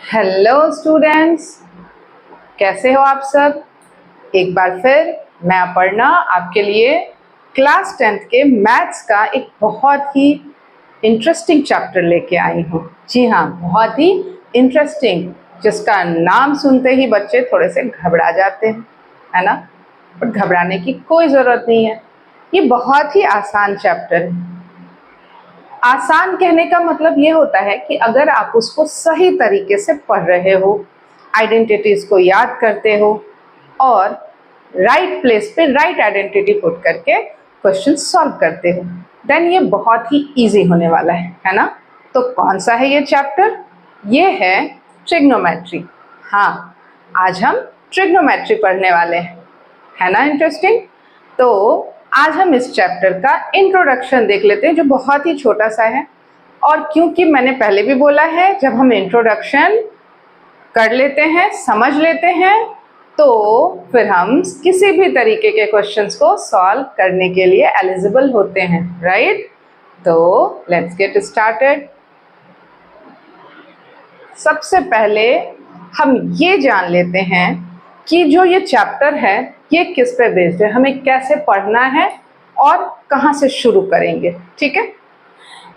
Hello students, कैसे हो आप सब। एक बार फिर मैं अपर्णा आपके लिए क्लास 10th के मैथ्स का एक बहुत ही इंटरेस्टिंग चैप्टर लेके आई हूँ। जी हाँ, बहुत ही इंटरेस्टिंग, जिसका नाम सुनते ही बच्चे थोड़े से घबरा जाते हैं, है ना। पर घबराने की कोई ज़रूरत नहीं है, ये बहुत ही आसान चैप्टर है। आसान कहने का मतलब ये होता है कि अगर आप उसको सही तरीके से पढ़ रहे हो, आइडेंटिटीज को याद करते हो और राइट प्लेस पे राइट आइडेंटिटी पुट करके क्वेश्चन सॉल्व करते हो, देन ये बहुत ही इजी होने वाला है ना। तो कौन सा है ये चैप्टर? ये है ट्रिग्नोमेट्री। हाँ, आज हम ट्रिग्नोमेट्री पढ़ने वाले हैं, है ना इंटरेस्टिंग। तो आज हम इस चैप्टर का इंट्रोडक्शन देख लेते हैं, जो बहुत ही छोटा सा है। और क्योंकि मैंने पहले भी बोला है, जब हम इंट्रोडक्शन कर लेते हैं, समझ लेते हैं, तो फिर हम किसी भी तरीके के क्वेश्चंस को सॉल्व करने के लिए एलिजिबल होते हैं, राइट। तो लेट्स गेट स्टार्टेड। सबसे पहले हम ये जान लेते हैं कि जो ये चैप्टर है ये किस पे बेस्ड है, हमें कैसे पढ़ना है और कहाँ से शुरू करेंगे, ठीक है।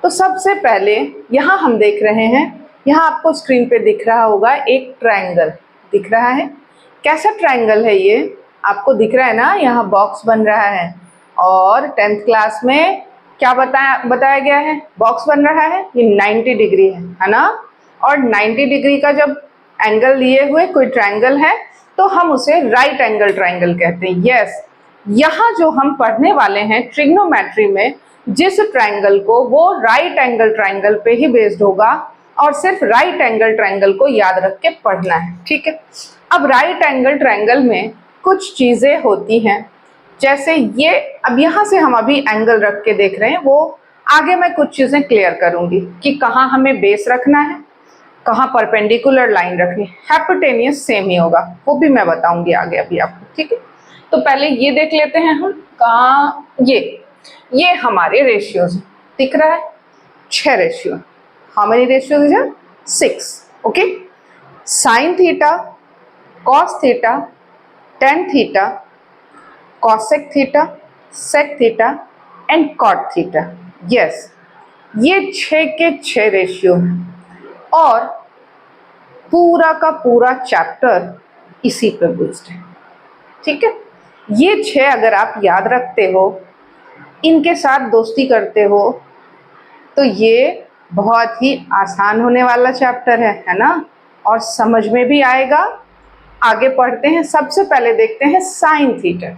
तो सबसे पहले यहाँ हम देख रहे हैं, यहाँ आपको स्क्रीन पे दिख रहा होगा एक ट्रायंगल दिख रहा है। कैसा ट्रायंगल है ये आपको दिख रहा है ना, यहाँ बॉक्स बन रहा है। और 10th क्लास में क्या बताया गया है, बॉक्स बन रहा है, ये 90 डिग्री है ना। और 90 डिग्री का जब एंगल लिए हुए कोई ट्रायंगल है तो हम उसे राइट एंगल ट्रायंगल कहते हैं। यस, यहाँ जो हम पढ़ने वाले हैं ट्रिग्नोमेट्री में, जिस ट्रायंगल को, वो राइट एंगल ट्रायंगल पे ही बेस्ड होगा और सिर्फ राइट एंगल ट्रायंगल को याद रख के पढ़ना है, ठीक है। अब राइट एंगल ट्रायंगल में कुछ चीजें होती हैं, जैसे ये, अब यहाँ से हम अभी एंगल रख के देख रहे हैं, वो आगे मैं कुछ चीजें क्लियर करूंगी कि कहाँ हमें बेस रखना है, कहाँ परपेंडिकुलर लाइन रखनी है। हाइपोटेनियस सेम ही होगा, वो भी मैं बताऊंगी आगे अभी आपको, ठीक है। तो पहले ये देख लेते हैं हम, कहाँ ये हमारे रेशियोज दिख रहा है, 6 ratio. How many ratios is there? 6, okay. Sine theta, cos theta, tan theta, cosec theta, sec theta and cot theta. Yes, ये 6 के 6 रेशियो हैं और पूरा का पूरा चैप्टर इसी पे बेस्ड है, ठीक है। ये 6 अगर आप याद रखते हो, इनके साथ दोस्ती करते हो, तो ये बहुत ही आसान होने वाला चैप्टर है ना, और समझ में भी आएगा। आगे पढ़ते हैं, सबसे पहले देखते हैं साइन थीटा।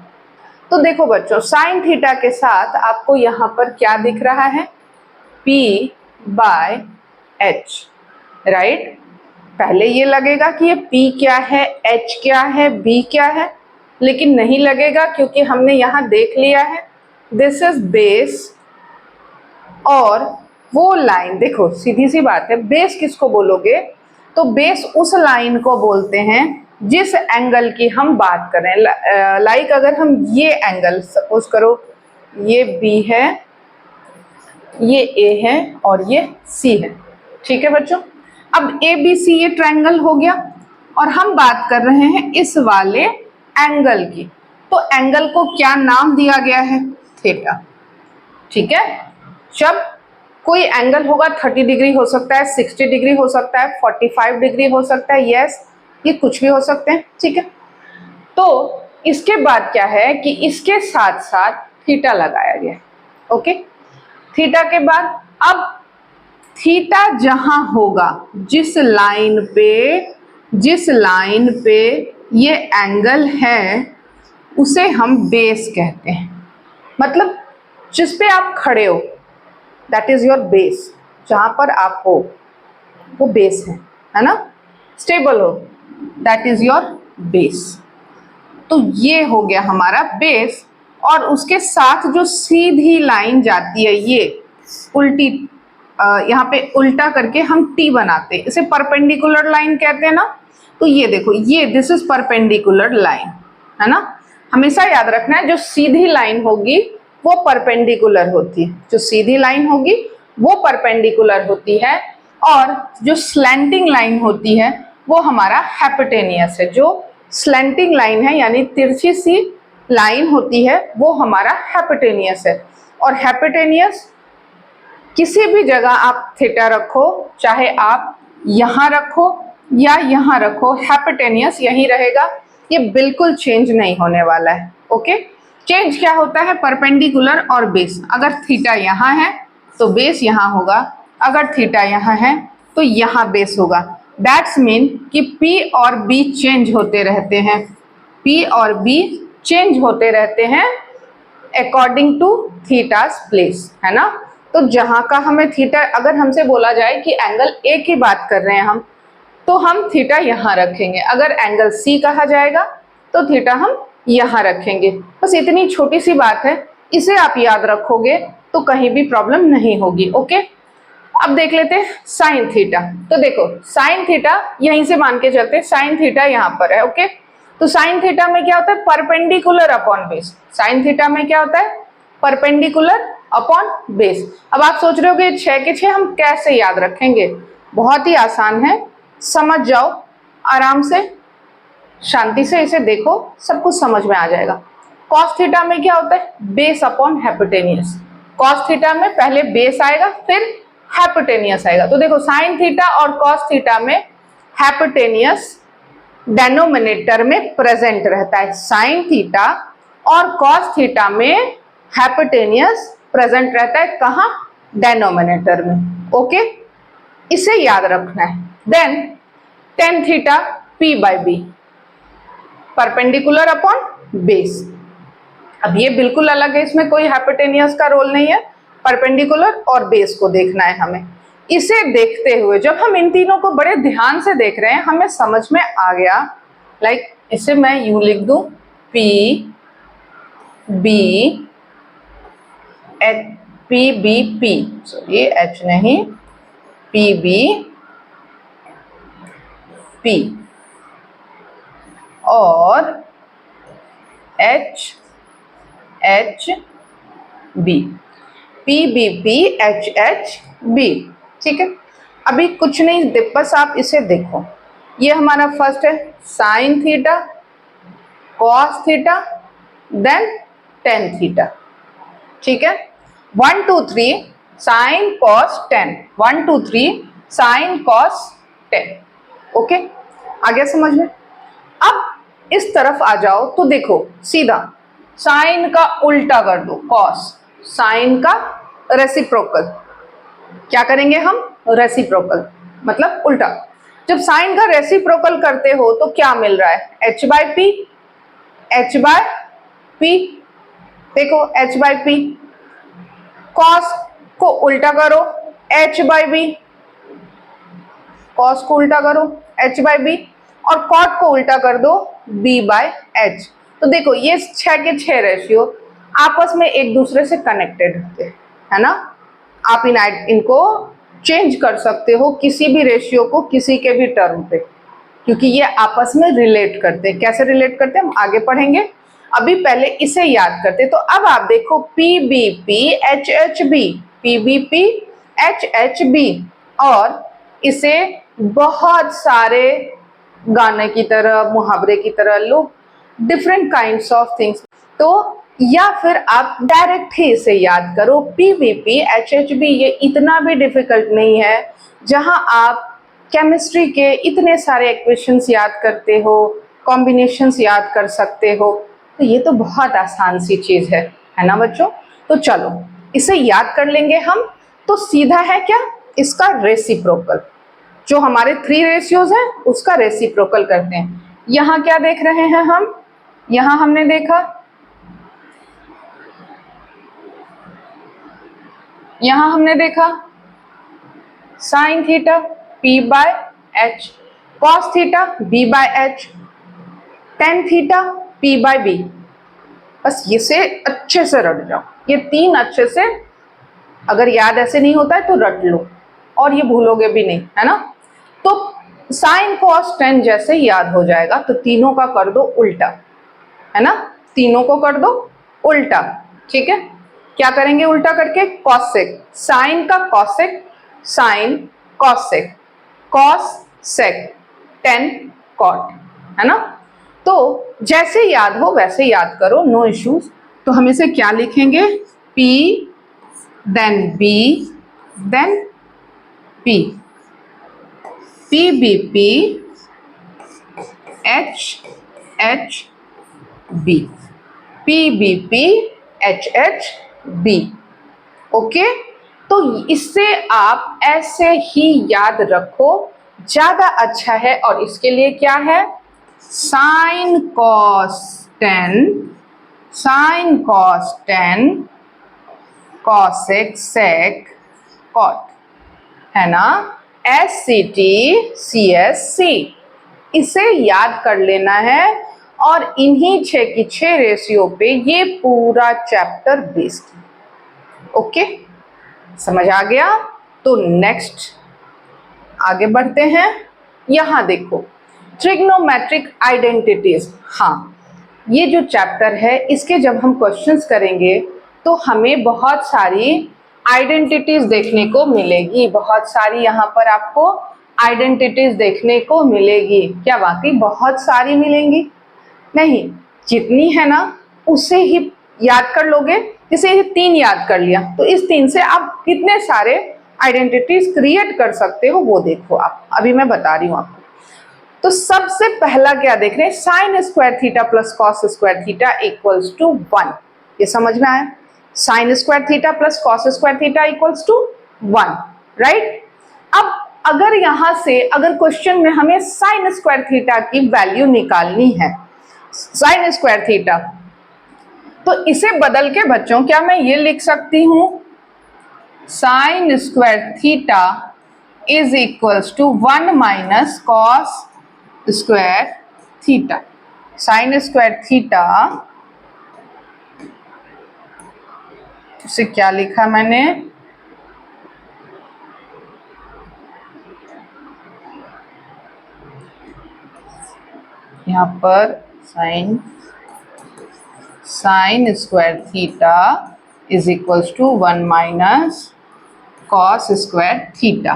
तो देखो बच्चों, साइन थीटा के साथ आपको यहाँ पर क्या दिख रहा है, P/H, राइट। पहले ये लगेगा कि ये P क्या है, H क्या है, B क्या है, लेकिन नहीं लगेगा क्योंकि हमने यहाँ देख लिया है दिस इज बेस। और वो लाइन, देखो सीधी सी बात है, बेस किसको बोलोगे, तो बेस उस लाइन को बोलते हैं जिस एंगल की हम बात करें। लाइक अगर हम ये एंगल सपोज करो, ये B है, ये A है और ये C है, ठीक है बच्चों। अब ABC ये ट्रायंगल हो गया और हम बात कर रहे हैं इस वाले एंगल की। तो एंगल को क्या नाम दिया गया है? थीटा, ठीक है। जब कोई एंगल होगा 30 डिग्री हो सकता है, 60 डिग्री हो सकता है, 45 डिग्री हो सकता है, यस, ये कुछ भी हो सकते हैं, ठीक है। तो इसके बाद क्या है कि इसके साथ साथ थीटा लगाया गया, ओके। थीटा के बाद अब थीटा जहां होगा, जिस लाइन पे ये एंगल है, उसे हम बेस कहते हैं। मतलब जिस पे आप खड़े हो, दैट इज योर बेस। जहां पर आप हो वो बेस है ना, स्टेबल हो, दैट इज योर बेस। तो ये हो गया हमारा बेस। और उसके साथ जो सीधी लाइन जाती है, ये उल्टी, यहाँ पे उल्टा करके हम टी बनाते हैं, इसे परपेंडिकुलर लाइन कहते हैं ना। तो ये देखो, ये दिस इज परपेंडिकुलर लाइन, है ना। हमेशा याद रखना है, जो सीधी लाइन होगी वो परपेंडिकुलर होती है, जो सीधी लाइन होगी वो परपेंडिकुलर होती है। और जो स्लैंटिंग लाइन होती है वो हमारा हाइपोटेनियस है। जो स्लैंटिंग लाइन है यानी तिरछी सी लाइन होती है वो हमारा हाइपोटेनियस है। और हाइपोटेनियस किसी भी जगह आप थीटा रखो, चाहे आप यहाँ रखो या यहाँ रखो, हाइपोटेनियस यही रहेगा, ये बिल्कुल चेंज नहीं होने वाला है। ओके, चेंज क्या होता है, परपेंडिकुलर और बेस। अगर थीटा यहाँ है तो बेस यहाँ होगा, अगर थीटा यहाँ है तो यहाँ बेस होगा। दैट्स मीन कि P और B चेंज होते रहते हैं, P और B चेंज होते रहते हैं अकॉर्डिंग टू थीटास प्लेस, है ना। तो जहाँ का हमें थीटा, अगर हमसे बोला जाए कि एंगल A की बात कर रहे हैं हम, तो हम थीटा यहाँ रखेंगे। अगर एंगल C कहा जाएगा तो थीटा हम यहाँ रखेंगे। बस इतनी छोटी सी बात है, इसे आप याद रखोगे तो कहीं भी प्रॉब्लम नहीं होगी। ओके, अब देख लेते हैं साइन थीटा। तो देखो साइन थीटा यहीं से मान के चलते, साइन थीटा यहाँ पर है। ओके, तो साइन थीटा में क्या होता है, perpendicular upon base. Sine theta में क्या होता है, परपेंडिकुलर अपॉन बेस। अब आप सोच रहे हो कि 6 के 6 हम कैसे याद रखेंगे, बहुत ही आसान है, समझ जाओ आराम से, शांति से इसे देखो, सब कुछ समझ में आ जाएगा। कॉस थीटा में क्या होता है, base upon hypotenuse. Cos theta में पहले बेस आएगा फिर हाइपोटेनियस आएगा। तो देखो साइन थीटा और कॉस थीटा में हाइपोटेनियस डेनोमिनेटर में प्रेजेंट रहता है, साइन थीटा और कॉस थीटा में हाइपोटेनियस प्रेजेंट रहता है, कहाँ, डेनोमिनेटर में। ओके, इसे याद रखना है। Then tan theta P by B, perpendicular upon base. अब ये बिल्कुल अलग है, इसमें कोई हाइपोटेनियस का रोल नहीं है, परपेंडिकुलर और बेस को देखना है हमें। इसे देखते हुए जब हम इन तीनों को बड़े ध्यान से देख रहे हैं, हमें समझ में आ गया, लाइक इसे मैं यूं लिख दूं, P B H P B P, sorry H नहीं, P B P और H H B, P B P H H B, ठीक है। अभी कुछ नहीं, बस आप इसे देखो, ये हमारा फर्स्ट है sine theta, cos theta, then tan theta, ठीक है। 1 2 3 sine cos tan, 1 2 3 sine cos tan. Okay, आ गया समझ में। अब इस तरफ आ जाओ तो देखो सीधा साइन का उल्टा कर दो, कॉस, साइन का रेसिप्रोकल। क्या करेंगे हम, रेसिप्रोकल मतलब उल्टा। जब साइन का रेसिप्रोकल करते हो तो क्या मिल रहा है, h by P, h by P, देखो h बाई पी। कॉस को उल्टा करो, h बाई बी, कॉस को उल्टा करो h बाई बी, और कॉट को उल्टा कर दो b बाय h। तो देखो ये 6 के 6 रेशियो आपस में एक दूसरे से कनेक्टेड होते हैं, है ना। आप इनको चेंज कर सकते हो, किसी भी रेशियो को किसी के भी टर्म पे, क्योंकि ये आपस में रिलेट करते हैं। कैसे रिलेट करते हैं हम आगे पढ़ेंगे, अभी पहले इसे याद करते। तो अब आप देखो P B P H H B, P B P H H B, और इसे बहुत सारे गाने की तरह, मुहावरे की तरह लोग डिफरेंट काइंड्स ऑफ थिंग्स, तो या फिर आप डायरेक्ट ही इसे याद करो P B P H H B. ये इतना भी डिफिकल्ट नहीं है, जहां आप केमिस्ट्री के इतने सारे इक्वेशंस याद करते हो, कॉम्बिनेशंस याद कर सकते हो, तो ये तो बहुत आसान सी चीज है ना बच्चों। तो चलो इसे याद कर लेंगे हम। तो सीधा है क्या, इसका रेसिप्रोकल, जो हमारे 3 रेशियोज हैं उसका रेसिप्रोकल करते हैं। यहाँ क्या देख रहे हैं हम, यहाँ हमने देखा, यहाँ हमने देखा sine theta P by H, cos theta B by H, tan theta P by B। बस ये से अच्छे से रट जाओ, ये 3 अच्छे से, अगर याद ऐसे नहीं होता है तो रट लो, और ये भूलोगे भी नहीं, है ना। तो साइन कॉस टेन जैसे याद हो जाएगा, तो तीनों का कर दो उल्टा, है ना, तीनों को कर दो उल्टा, ठीक है। क्या करेंगे उल्टा करके, कॉसेक, साइन का cosec, sine cosec, cos sec, tan cot, है ना। तो जैसे याद हो वैसे याद करो, नो इश्यूज। तो हम इसे क्या लिखेंगे, P then B then P, PBP HHB, PBP HHB। Okay, तो इससे आप ऐसे ही याद रखो, ज्यादा अच्छा है। और इसके लिए क्या है, sine cos 10, sine cos 10, cosec sec cot, है ना, SCT CSC। इसे याद कर लेना है और इन्हीं 6 की 6 रेशियो पे ये पूरा चैप्टर बेस्ड है। ओके, समझ आ गया। तो नेक्स्ट आगे बढ़ते हैं। यहां देखो, ट्रिग्नोमेट्रिक आइडेंटिटीज। हाँ, ये जो चैप्टर है इसके जब हम क्वेश्चंस करेंगे तो हमें बहुत सारी आइडेंटिटीज देखने को मिलेगी, बहुत सारी यहाँ पर आपको आइडेंटिटीज देखने को मिलेगी। क्या वाकई बहुत सारी मिलेंगी? नहीं, जितनी है ना उससे ही याद कर लोगे। जैसे ये 3 याद कर लिया तो इस 3 से आप कितने सारे आइडेंटिटीज क्रिएट कर सकते हो वो देखो आप, अभी मैं बता रही हूँ आपको। तो सबसे पहला क्या देख रहे हैं, sine square theta plus cos square theta equals to 1। ये समझ में आया, sine square theta plus cos square theta equals to 1, right. अब अगर यहां से अगर क्वेश्चन में हमें साइन स्क्वायर थीटा की वैल्यू निकालनी है, साइन स्क्वायर थीटा, तो इसे बदल के बच्चों क्या मैं ये लिख सकती हूं, sine square theta is equals to 1 minus cos square theta. Sine square theta इसे क्या लिखा मैंने, यहां पर sine square theta is equals to 1 minus cos square theta.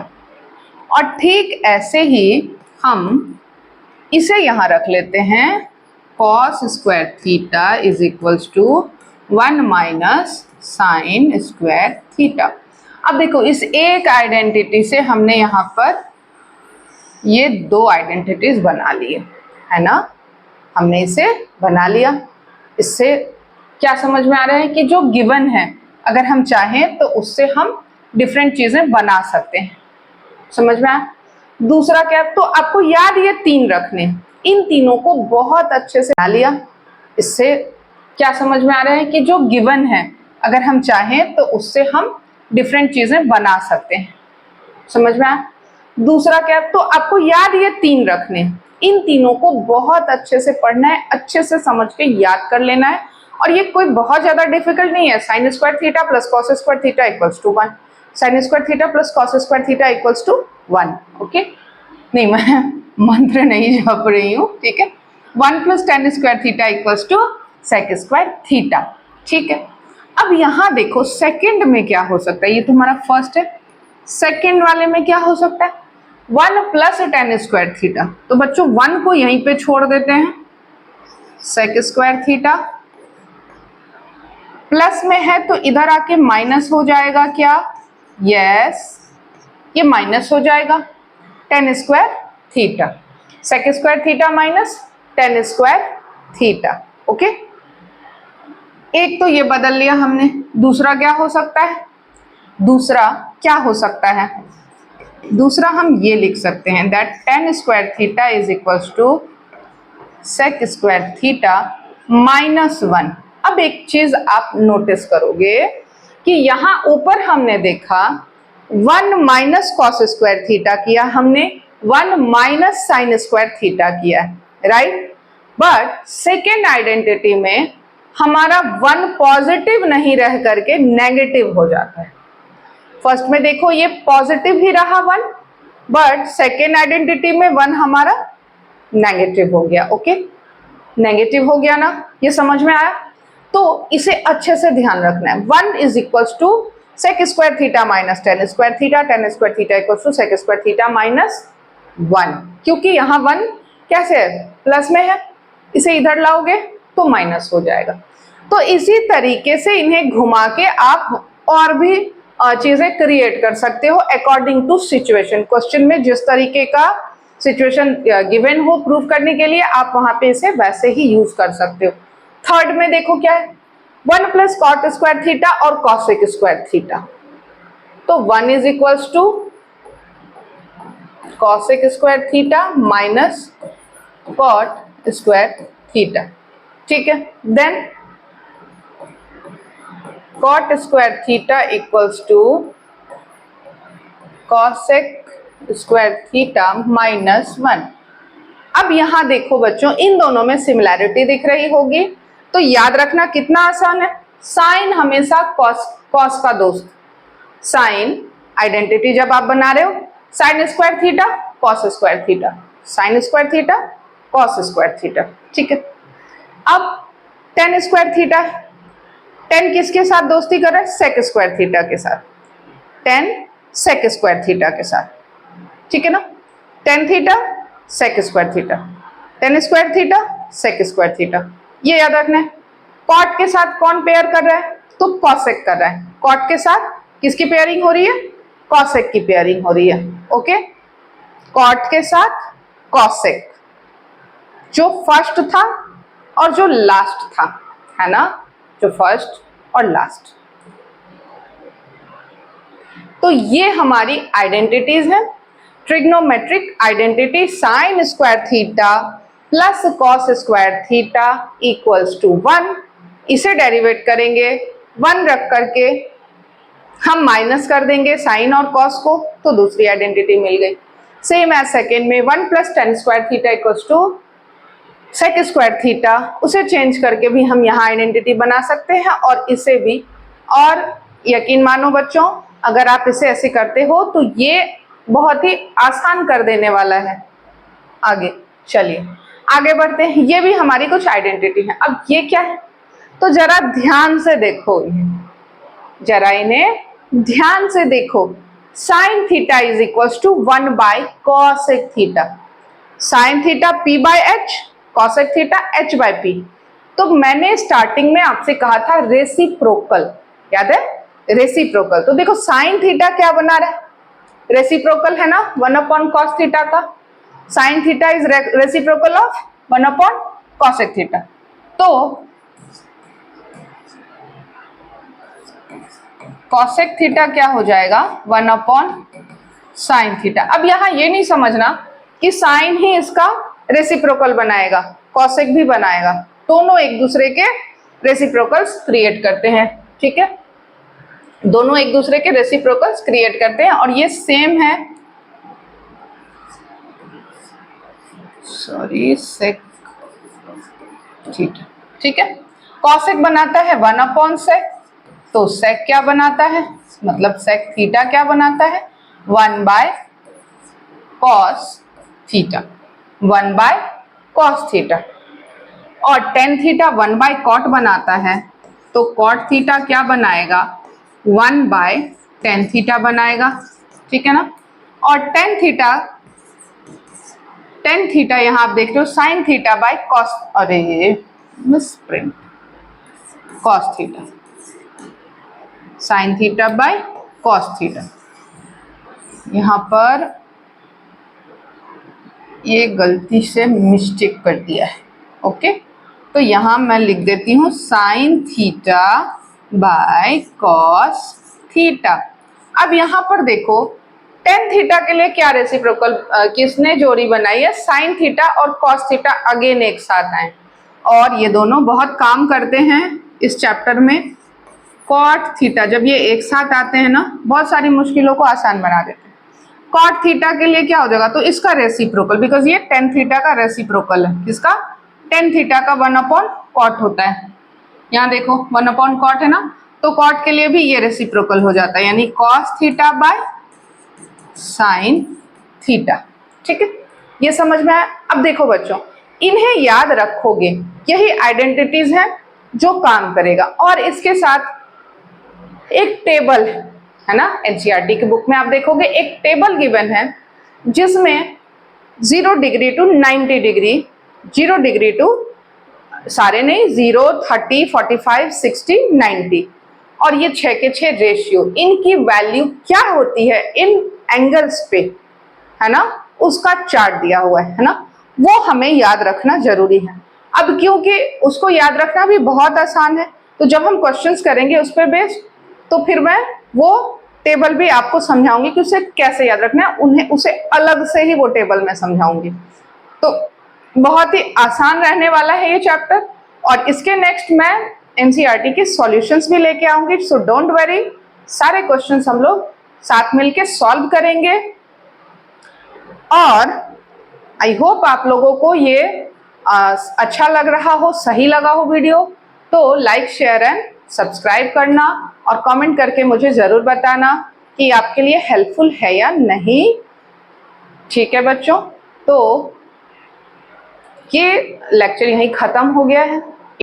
और ठीक ऐसे ही हम इसे यहां रख लेते हैं, cos square theta is equals to 1 minus sine square theta. अब देखो, इस एक आइडेंटिटी से हमने यहाँ पर ये 2 आइडेंटिटीज बना लिए, है ना, हमने इसे बना लिया। इससे क्या समझ में आ रहा है कि जो गिवन है अगर हम चाहें तो उससे हम डिफरेंट चीजें बना सकते हैं। समझ में आया। दूसरा क्या, तो आपको याद ये 3 रखने, इन तीनों को बहुत अच्छे से बना लिया। इससे क्या समझ में आ रहा है कि जो गिवन है अगर हम चाहें तो उससे हम डिफरेंट चीजें बना सकते हैं। समझ में आया। दूसरा क्या, तो आपको याद ये 3 रखने, इन तीनों को बहुत अच्छे से पढ़ना है, अच्छे से समझ के याद कर लेना है। और ये कोई बहुत ज्यादा डिफिकल्ट नहीं है। Sine square theta plus cos square theta equals to 1, sine square theta plus cos square theta equals to 1। Okay, नहीं मैं मंत्र नहीं जप रही हूँ, ठीक है। 1 plus tan square theta equals to sec square theta, ठीक है। अब यहाँ देखो सेकंड में क्या हो सकता है, ये तो हमारा फर्स्ट है, सेकंड वाले में क्या हो सकता है, 1 प्लस टेन स्क्वायर थीटा। तो बच्चों 1 को यहीं पे छोड़ देते हैं, सेक स्क्वायर थीटा, प्लस में है तो इधर आके माइनस हो जाएगा क्या, यस, ये माइनस हो जाएगा, tan square theta, sec square theta minus tan square theta. Okay, एक तो ये बदल लिया हमने। दूसरा क्या हो सकता है, दूसरा क्या हो सकता है, दूसरा हम ये लिख सकते हैं that tan square theta is equals to sec square theta minus 1। अब एक चीज आप नोटिस करोगे कि यहाँ ऊपर हमने देखा 1 माइनस कॉस स्क्वायर थीटा किया हमने, 1 माइनस साइन स्क्वायर थीटा किया, राइट। बट सेकेंड आइडेंटिटी में हमारा 1 पॉजिटिव नहीं रह करके नेगेटिव हो जाता है। फर्स्ट में देखो ये पॉजिटिव ही रहा 1, बट सेकेंड आइडेंटिटी में 1 हमारा नेगेटिव हो गया। ओके, नेगेटिव हो गया ना, ये समझ में आया। तो इसे अच्छे से ध्यान रखना है, 1 is equals to sec square theta minus tan square theta, tan square theta equals to sec square theta minus 1, क्योंकि यहाँ 1 कैसे है, प्लस में है, इसे इधर लाओगे तो माइनस हो जाएगा। तो इसी तरीके से इन्हें घुमा के आप और भी चीजें क्रिएट कर सकते हो अकॉर्डिंग टू सिचुएशन। क्वेश्चन में जिस तरीके का सिचुएशन गिवन हो प्रूव करने के लिए आप वहां पे इसे वैसे ही यूज कर सकते हो। थर्ड में देखो क्या है, 1 प्लस कॉट स्क्वायर थीटा और कॉसेक स्क्वायर थीटा, तो 1 is equals to cosec square theta minus cot square theta, ठीक है। Then cot square theta equals to cosec square theta minus 1। अब यहां देखो बच्चों, इन दोनों में सिमिलैरिटी दिख रही होगी, तो याद रखना कितना आसान है, साइन हमेशा कॉस का दोस्त। साइन आइडेंटिटी जब आप बना रहे हो, sign square theta cos square theta, sine square theta cos square theta, ठीक है। अब टेन स्क्वायर थीटा, टेन किसके साथ दोस्ती कर रहा है, सेक स्क्वायर थीटा के साथ, टेन सेक स्क्वायर थीटा के साथ, ठीक है ना। Tan theta sec square theta, tan square theta sec square theta, ये याद रखना है। कॉट के साथ कौन पेयर कर रहा है, तो कॉसेक कर रहा है। कॉट के साथ किसकी पेयरिंग हो रही है, कॉसेक की पेयरिंग हो रही है, ओके। कॉट के साथ कॉसेक, जो फर्स्ट था और जो लास्ट था, है ना, जो फर्स्ट और लास्ट। तो ये हमारी आइडेंटिटीज हैं। Trigonometric identity sine square theta plus cos square theta equals to 1, इसे डेरिवेट करेंगे, 1 रख करके हम माइनस कर देंगे साइन और कॉस को, तो दूसरी आइडेंटिटी मिल गई। सेम एज सेकेंड में 1 plus tan square theta equals to sec square theta, उसे चेंज करके भी हम यहाँ आइडेंटिटी बना सकते हैं और इसे भी। और यकीन मानो बच्चों, अगर आप इसे ऐसे करते हो तो ये बहुत ही आसान कर देने वाला है। आगे चलिए आगे बढ़ते हैं, ये भी हमारी कुछ आइडेंटिटी है। अब ये क्या है, तो जरा ध्यान से देखो, जरा इन्हें ध्यान से देखो। Sine theta is equals to 1 by cosec theta, sine theta p by H, cosec theta h by p। तो मैंने स्टार्टिंग में आपसे कहा था रेसिप्रोकल, याद है, रेसिप्रोकल। तो देखो साइन थीटा क्या बना रहा है, रेसिप्रोकल है ना 1 अपॉन कॉस थीटा का। Sign theta is reciprocal of 1 upon cosec theta, तो कॉसेक थीटा क्या हो जाएगा 1 अपॉन साइन थीटा। अब यहां ये नहीं समझना कि साइन ही इसका रेसिप्रोकल बनाएगा, कॉसेक भी बनाएगा, दोनों एक दूसरे के रेसिप्रोकल्स क्रिएट करते हैं, ठीक है। दोनों एक दूसरे के रेसिप्रोकल्स क्रिएट करते हैं और ये सेम है, सॉरी सेक थीटा, ठीक है। कॉसेक बनाता है 1 अपॉन सेक, तो सेक क्या बनाता है, मतलब सेक थीटा क्या बनाता है 1 by cos theta, 1 by cos theta. और टेन थीटा 1 बाय कॉट बनाता है, तो कॉट थीटा क्या बनाएगा 1 बाय टेन थीटा बनाएगा, ठीक है ना। और टेन थीटा यहाँ आप देख रहे हो साइन थीटा बाय कॉस, अरे ये miss print, cos theta, sine theta by cos theta. यहाँ पर ये गलती से मिस्टेक कर दिया है, ओके। तो यहाँ मैं लिख देती हूँ sine theta by cos theta. अब यहाँ पर देखो टेन थीटा के लिए क्या रेसिप्रोकल किसने जोड़ी बनाई है, साइन थीटा और कॉस थीटा अगेन एक साथ आए और ये दोनों बहुत काम करते हैं इस चैप्टर में। कॉट थीटा जब ये एक साथ आते हैं ना, बहुत सारी मुश्किलों को आसान बना देते हैं। कॉट थीटा के लिए क्या हो जाएगा, तो इसका रेसिप्रोकल, बिकॉज ये टेन थीटा का रेसिप्रोकल है, किसका, टेन थीटा का 1 अपॉन कॉट होता है। यहाँ देखो 1 अपॉन कॉट है ना, तो कॉट के लिए भी ये रेसिप्रोकल हो जाता है, यानी cos theta by sine theta, ठीक है। ये समझ में आया। अब देखो बच्चों, इन्हें याद रखोगे, यही आइडेंटिटीज हैं जो काम करेगा। और इसके साथ एक टेबल है ना, एनसीईआरटी की बुक में आप देखोगे एक टेबल गिवन है जिसमें 0 degree to 90 degree, 0 degree to सारे नहीं, 0, 30, 45, 60, 90 और ये 6 के 6 रेशियो, इनकी वैल्यू क्या होती है इन एंगल्स पे, है ना, उसका चार्ट दिया हुआ है ना, वो हमें याद रखना जरूरी है। अब क्योंकि उसको याद रखना भी बहुत आसान है, तो जब हम क्वेश्चंस करेंगे उस पर बेस्ड, तो फिर मैं वो टेबल भी आपको समझाऊंगी कि उसे कैसे याद रखना है, उन्हें उसे अलग से ही वो टेबल में समझाऊंगी। तो बहुत ही आसान रहने वाला है ये चैप्टर, और इसके नेक्स्ट मैं एनसीईआरटी के सॉल्यूशंस भी लेके आऊंगी, सो डोंट वरी, सारे क्वेश्चंस हम लोग साथ मिलके सॉल्व करेंगे। और आई होप आप लोगों को ये अच्छा लग रहा हो, सही लगा हो वीडियो, तो लाइक शेयर एंड सब्सक्राइब करना और कमेंट करके मुझे ज़रूर बताना कि आपके लिए हेल्पफुल है या नहीं। ठीक है बच्चों, तो ये लेक्चर यहीं ख़त्म हो गया है।